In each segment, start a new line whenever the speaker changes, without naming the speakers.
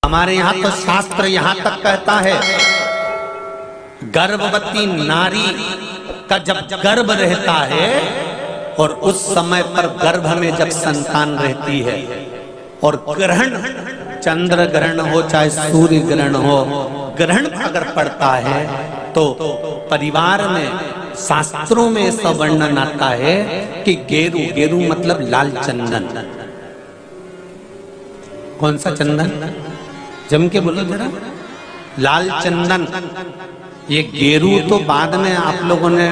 हमारे यहाँ तो शास्त्र यहाँ तक कहता है गर्भवती नारी का जब गर्भ रहता है और उस समय पर गर्भ में जब संतान रहती है और ग्रहण, चंद्र ग्रहण हो चाहे सूर्य ग्रहण हो, ग्रहण अगर पड़ता है तो परिवार में शास्त्रों में ऐसा वर्णन आता है कि गेरू, गेरू मतलब लाल चंदन। कौन सा चंदन? जम के बोलो जरा। लाल चंदन। ये गेरू तो बाद में आप लोगों ने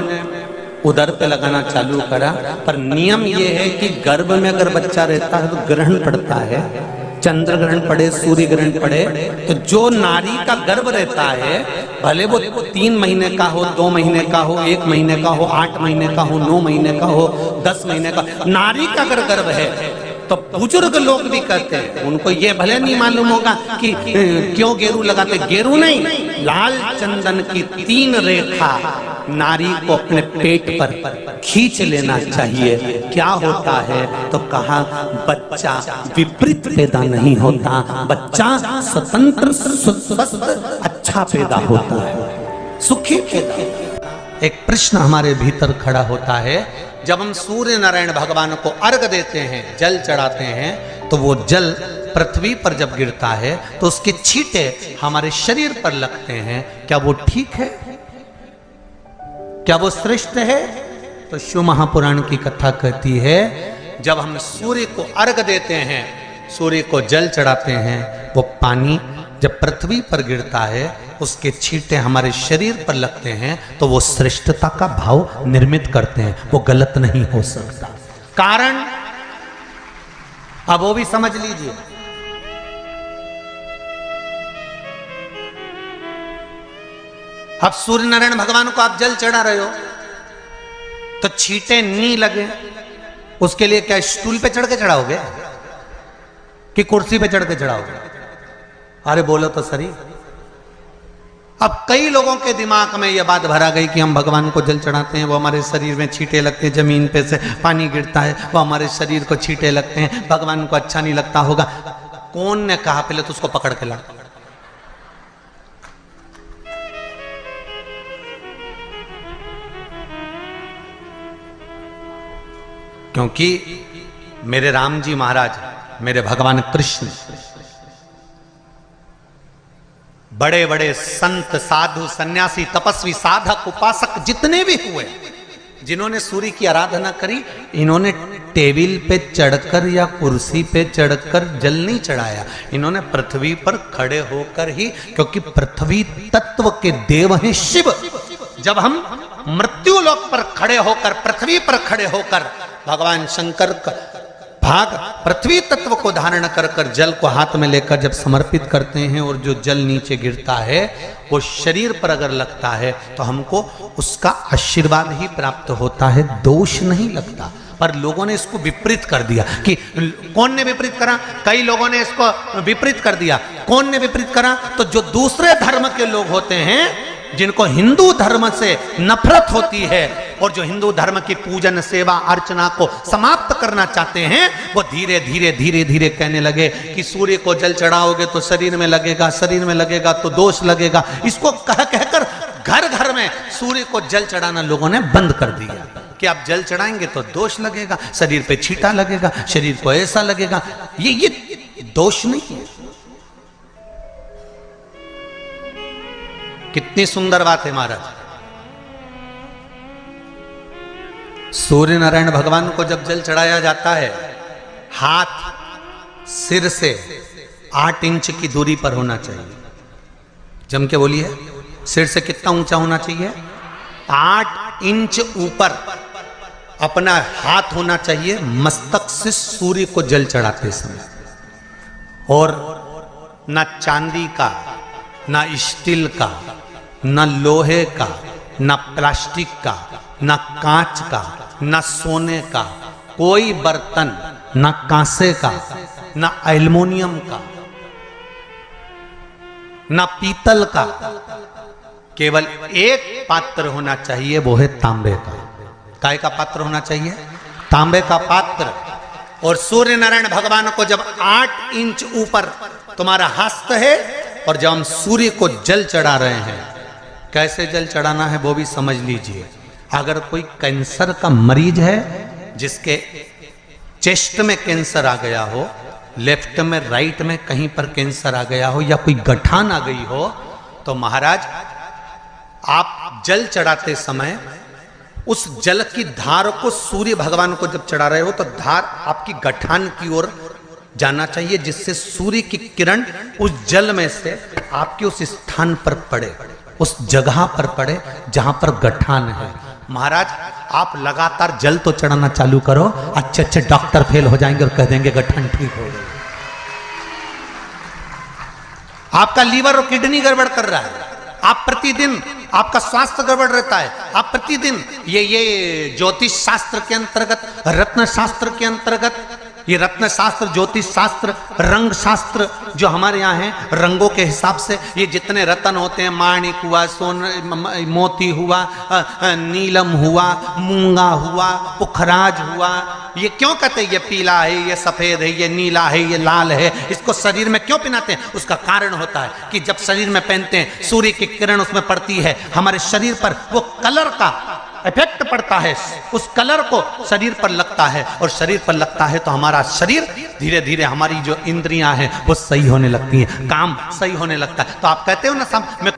उधर पे लगाना चालू करा, पर नियम ये है कि गर्भ में अगर बच्चा रहता है तो ग्रहण पड़ता है, चंद्र ग्रहण पड़े, सूर्य ग्रहण पड़े, तो जो नारी का गर्भ रहता है, भले वो 3 महीने का हो, 2 महीने का हो, 1 महीने का हो, 8 महीने का हो, 9 महीने का हो, 10 महीने का, नारी का अगर गर्भ है तो बुजुर्ग लोग भी कहते हैं, उनको ये भले नहीं मालूम होगा कि क्यों गेरू लगाते। गेरू नहीं, लाल चंदन की 3 रेखा नारी को अपने पेट पर खींच लेना चाहिए। क्या होता है तो कहा बच्चा विपरीत पैदा नहीं होता, बच्चा स्वतंत्र स्वस्थ अच्छा पैदा होता है, सुखी पैदा। एक प्रश्न हमारे भीतर खड़ा होता है, जब हम सूर्य नारायण भगवान को अर्घ देते हैं, जल चढ़ाते हैं, तो वो जल पृथ्वी पर जब गिरता है तो उसके छींटे हमारे शरीर पर लगते हैं। क्या वो ठीक है? क्या वो श्रेष्ठ है? तो शिव महापुराण की कथा कहती है, जब हम सूर्य को अर्घ देते हैं, सूर्य को जल चढ़ाते हैं, वो पानी जब पृथ्वी पर गिरता है, उसके छींटे हमारे शरीर पर लगते हैं, तो वो श्रेष्ठता का भाव निर्मित करते हैं, वो गलत नहीं हो सकता। कारण अब वो भी समझ लीजिए। अब सूर्य नारायण भगवान को आप जल चढ़ा रहे हो तो छींटे नहीं लगे, उसके लिए क्या स्टूल पे चढ़ के चढ़ाओगे कि कुर्सी पे चढ़ के चढ़ाओगे? अरे बोलो तो सही। अब कई लोगों के दिमाग में यह बात भरा गई कि हम भगवान को जल चढ़ाते हैं, वो हमारे शरीर में छींटे लगते हैं, जमीन पे से पानी गिरता है, वो हमारे शरीर को छींटे लगते हैं, भगवान को अच्छा नहीं लगता होगा। कौन ने कहा? पहले तो उसको पकड़ के ला। क्योंकि मेरे राम जी महाराज, मेरे भगवान कृष्ण, बड़े बड़े संत, साधु, सन्यासी, तपस्वी, साधक, उपासक जितने भी हुए, जिन्होंने सूर्य की आराधना करी, इन्होंने टेबल पे चढ़कर या कुर्सी पे चढ़कर जल नहीं चढ़ाया, इन्होंने पृथ्वी पर खड़े होकर ही, क्योंकि पृथ्वी तत्व के देव हैं शिव। जब हम मृत्यु लोक पर खड़े होकर, पृथ्वी पर खड़े होकर भगवान शंकर का भाग पृथ्वी तत्व को धारण कर कर जल को हाथ में लेकर जब समर्पित करते हैं, और जो जल नीचे गिरता है वो शरीर पर अगर लगता है तो हमको उसका आशीर्वाद ही प्राप्त होता है, दोष नहीं लगता। पर लोगों ने इसको विपरीत कर दिया। कि कौन ने विपरीत करा? कई लोगों ने इसको विपरीत कर दिया। कौन ने विपरीत करा? तो जो दूसरे धर्म के लोग होते हैं, जिनको हिंदू धर्म से नफरत होती है और जो हिंदू धर्म की पूजन, सेवा, अर्चना को समाप्त करना चाहते हैं, वो धीरे धीरे धीरे धीरे कहने लगे कि सूर्य को जल चढ़ाओगे तो शरीर में लगेगा, शरीर में लगेगा तो दोष लगेगा। इसको कह कहकर घर घर में सूर्य को जल चढ़ाना लोगों ने बंद कर दिया कि आप जल चढ़ाएंगे तो दोष लगेगा, शरीर पे छींटा लगेगा, शरीर को ऐसा लगेगा। ये दोष नहीं है। कितनी सुंदर बात है महाराज। सूर्य नारायण भगवान को जब जल चढ़ाया जाता है, हाथ सिर से 8 इंच की दूरी पर होना चाहिए। जम के बोलिए, सिर से कितना ऊंचा होना चाहिए? 8 इंच ऊपर अपना हाथ होना चाहिए मस्तक से सूर्य को जल चढ़ाते समय। और ना चांदी का, ना स्टील का, ना लोहे का, ना प्लास्टिक का, ना कांच का, ना सोने का कोई बर्तन, ना कांसे का, ना एल्युमिनियम का, ना पीतल का, केवल एक पात्र होना चाहिए, वो है तांबे का। काय का पात्र होना चाहिए? तांबे का पात्र। और सूर्य नारायण भगवान को जब 8 इंच ऊपर तुम्हारा हस्त है। और जब हम सूर्य को जल चढ़ा रहे हैं, कैसे जल चढ़ाना है वो भी समझ लीजिए। अगर कोई कैंसर का मरीज है, जिसके चेस्ट में कैंसर आ गया हो, लेफ्ट में राइट में कहीं पर कैंसर आ गया हो, या कोई गठान आ गई हो, तो महाराज आप जल चढ़ाते समय उस जल की धार को सूर्य भगवान को जब चढ़ा रहे हो तो धार आपकी गठान की ओर जाना चाहिए, जिससे सूर्य की किरण उस जल में से आपके उस स्थान पर पड़े, उस जगह पर पड़े जहां पर गठान है। महाराज आप लगातार जल तो चढ़ाना चालू करो, अच्छे अच्छे डॉक्टर फेल हो जाएंगे और कह देंगे गठान ठीक हो गई। आपका लीवर और किडनी गड़बड़ कर रहा है, आप प्रतिदिन आपका स्वास्थ्य गड़बड़ रहता है, आप प्रतिदिन ये ज्योतिष शास्त्र के अंतर्गत, रत्न शास्त्र के अंतर्गत, ये रत्न शास्त्र, ज्योतिष शास्त्र, रंग शास्त्र जो हमारे यहाँ है, रंगों के हिसाब से ये जितने रत्न होते हैं, माणिक हुआ, मोती हुआ, नीलम हुआ, मूंगा हुआ, पुखराज हुआ, ये क्यों कहते हैं ये पीला है, ये सफेद है, ये नीला है, ये लाल है, इसको शरीर में क्यों पहनाते हैं? उसका कारण होता है कि जब शरीर में पहनते हैं सूर्य की किरण उसमें पड़ती है, हमारे शरीर पर वो कलर का इफेक्ट पड़ता है, उस कलर को शरीर पर लगता है, और शरीर पर लगता है तो हमारा शरीर धीरे धीरे, हमारी जो इंद्रियां हैं वो सही होने लगती हैं, काम सही होने लगता है। तो आप कहते हो ना, सब में